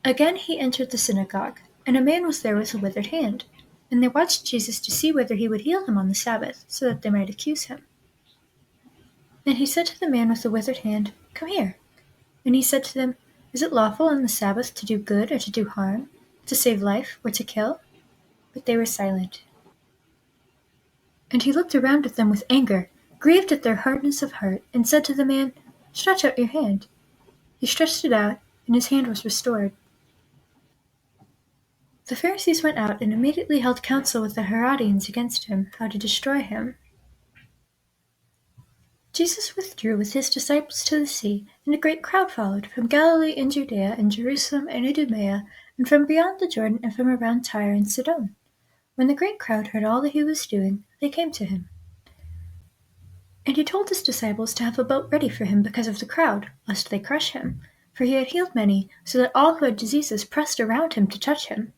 Again he entered the synagogue, and a man was there with a withered hand. And they watched Jesus to see whether he would heal him on the Sabbath, so that they might accuse him. And he said to the man with the withered hand, "Come here." And he said to them, "Is it lawful on the Sabbath to do good or to do harm, to save life or to kill?" But they were silent. And he looked around at them with anger, grieved at their hardness of heart, and said to the man, "Stretch out your hand." He stretched it out, and his hand was restored. The Pharisees went out and immediately held counsel with the Herodians against him, how to destroy him. Jesus withdrew with his disciples to the sea, and a great crowd followed, from Galilee and Judea and Jerusalem and Idumea, and from beyond the Jordan and from around Tyre and Sidon. When the great crowd heard all that he was doing, they came to him. And he told his disciples to have a boat ready for him because of the crowd, lest they crush him, for he had healed many, so that all who had diseases pressed around him to touch him.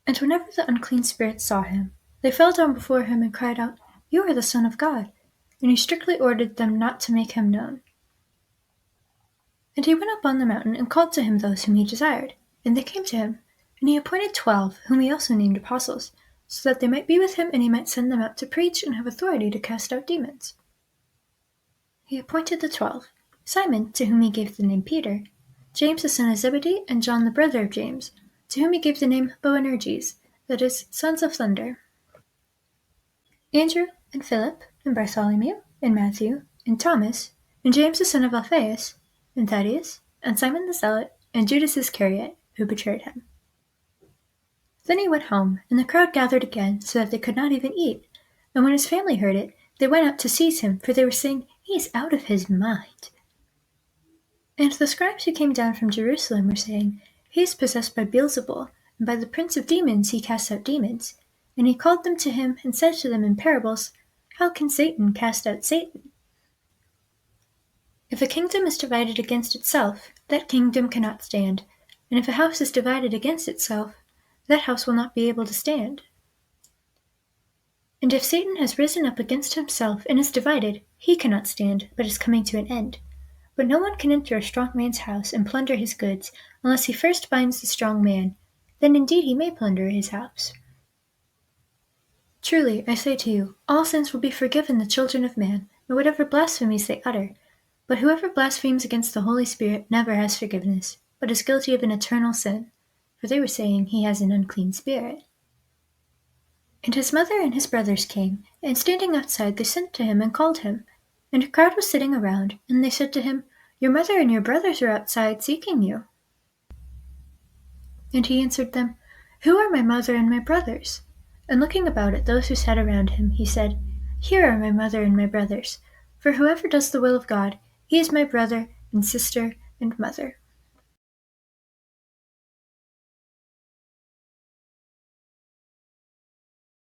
And whenever the unclean spirits saw him, they fell down before him and cried out, "You are the Son of God." And he strictly ordered them not to make him known. And he went up on the mountain and called to him those whom he desired, and they came to him. And he appointed 12, whom he also named apostles, so that they might be with him, and he might send them out to preach and have authority to cast out demons. He appointed the 12, Simon, to whom he gave the name Peter, James the son of Zebedee, and John the brother of James, to whom he gave the name Boanerges, that is, sons of thunder, Andrew, and Philip, and Bartholomew, and Matthew, and Thomas, and James the son of Alphaeus, and Thaddeus, and Simon the Zealot, and Judas Iscariot, who betrayed him. Then he went home, and the crowd gathered again, so that they could not even eat. And when his family heard it, they went out to seize him, for they were saying, "He is out of his mind." And the scribes who came down from Jerusalem were saying, "He is possessed by Beelzebul, and by the prince of demons he casts out demons." And he called them to him, and said to them in parables, "How can Satan cast out Satan? If a kingdom is divided against itself, that kingdom cannot stand. And if a house is divided against itself, that house will not be able to stand. And if Satan has risen up against himself and is divided, he cannot stand, but is coming to an end. But no one can enter a strong man's house and plunder his goods, unless he first binds the strong man. Then indeed he may plunder his house. Truly, I say to you, all sins will be forgiven the children of man, and whatever blasphemies they utter. But whoever blasphemes against the Holy Spirit never has forgiveness, but is guilty of an eternal sin. For they were saying, he has an unclean spirit. And his mother and his brothers came, and standing outside they sent to him and called him. And a crowd was sitting around, and they said to him, "Your mother and your brothers are outside seeking you." And he answered them, "Who are my mother and my brothers?" And looking about at those who sat around him, he said, "Here are my mother and my brothers. For whoever does the will of God, he is my brother and sister and mother."